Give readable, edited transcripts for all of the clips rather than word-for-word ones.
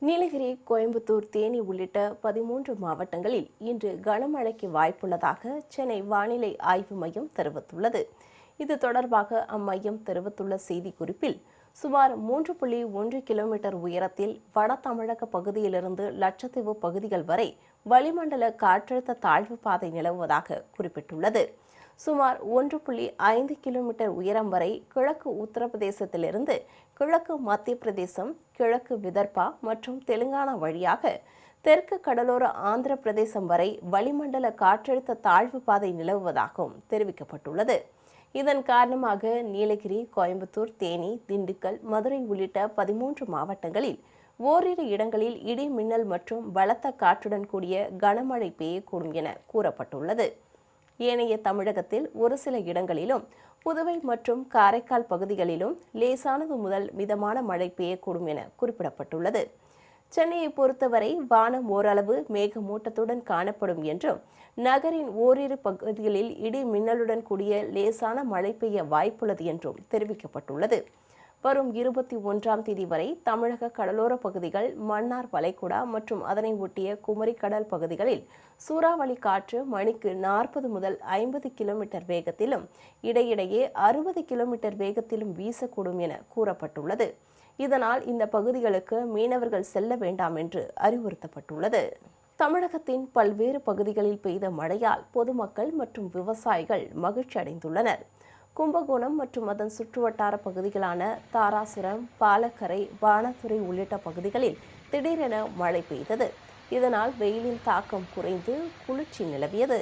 நீலகிரி, கோயம்புத்தூர், தேனி உள்ளிட்ட 13 மாவட்டங்களில் இன்று கனமழைக்கு வாய்ப்புள்ளதாக சென்னை வானிலை ஆய்வு மையம் தெரிவித்துள்ளது. இது தொடர்பாக அம்மையம் தெரிவித்துள்ள செய்திக்குறிப்பில், சுமார் 3.1 கிலோமீட்டர் உயரத்தில் வட தமிழக பகுதியிலிருந்து லட்சத்தீவு பகுதிகள் வரை வளிமண்டல காற்றழுத்த தாழ்வு பாதை நிலவுவதாக குறிப்பிட்டுள்ளது. சுமார் 1.5 கிலோமீட்டர் உயரம் வரை கிழக்கு உத்தரப்பிரதேசத்திலிருந்து கிழக்கு மத்திய பிரதேசம், கிழக்கு விதர்பா மற்றும் தெலுங்கானா வழியாக தெற்கு கடலோர ஆந்திர பிரதேசம் வரை வளிமண்டல காற்றழுத்த தாழ்வு பாதை நிலவுவதாகவும் தெரிவிக்கப்பட்டுள்ளது. இதன் காரணமாக நீலகிரி, கோயம்புத்தூர், தேனி, திண்டுக்கல், மதுரை உள்ளிட்ட 13 மாவட்டங்களில் ஓரிரு இடங்களில் இடி மின்னல் மற்றும் பலத்த காற்றுடன் கூடிய கனமழை பெய்யக்கூடும் என கூறப்பட்டுள்ளது. ஏனைய தமிழகத்தில் ஒரு சில இடங்களிலும், புதுவை மற்றும் காரைக்கால் பகுதிகளிலும் லேசானது முதல் மிதமான மழை பெய்யக்கூடும் என குறிப்பிடப்பட்டுள்ளது. சென்னையை பொறுத்தவரை வானம் ஓரளவு மேகமூட்டத்துடன் காணப்படும் என்றும், நகரின் ஓரிரு பகுதிகளில் இடி மின்னலுடன் கூடிய லேசான மழை பெய்ய வாய்ப்புள்ளது என்றும் தெரிவிக்கப்பட்டுள்ளது. வரும் 21ஆம் தேதி வரை தமிழக கடலோர பகுதிகள், மன்னார் வளைகுடா மற்றும் அதனை ஒட்டிய குமரி கடல் பகுதிகளில் சூறாவளி காற்று மணிக்கு 40 முதல் 50 கிலோமீட்டர் வேகத்திலும், இடையிடையே 60 கிலோமீட்டர் வேகத்திலும் வீசக்கூடும் என கூறப்பட்டுள்ளது. இதனால் இந்த பகுதிகளுக்கு மீனவர்கள் செல்ல வேண்டாம் என்று அறிவுறுத்தப்பட்டுள்ளது. தமிழகத்தின் பல்வேறு பகுதிகளில் பெய்த மழையால் பொதுமக்கள் மற்றும் விவசாயிகள் மகிழ்ச்சி அடைந்துள்ளனர். கும்பகோணம் மற்றும் அதன் சுற்றுவட்டார பகுதிகளான தாராசுரம், பாலக்கரை, பானத்துறை உள்ளிட்ட பகுதிகளில் திடீரென மழை பெய்தது. இதனால் வெயிலின் தாக்கம் குறைந்து குளிர்ச்சி நிலவியது.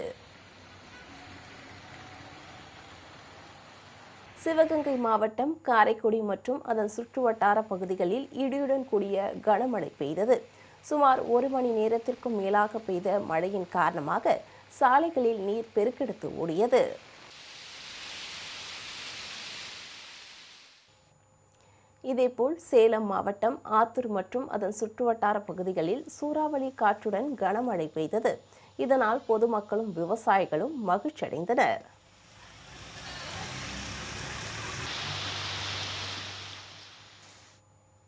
சிவகங்கை மாவட்டம் காரைக்குடி மற்றும் அதன் சுற்றுவட்டார பகுதிகளில் இடியுடன் கூடிய கனமழை பெய்தது. சுமார் 1 மணி நேரத்திற்கும் மேலாக பெய்த மழையின் காரணமாக சாலைகளில் நீர் பெருக்கெடுத்து ஓடியது. இதேபோல் சேலம் மாவட்டம் ஆத்தூர் மற்றும் அதன் சுற்றுவட்டார பகுதிகளில் சூறாவளி காற்றுடன் கனமழை பெய்தது. இதனால் பொதுமக்களும் விவசாயிகளும் மகிழ்ச்சியடைந்தனர்.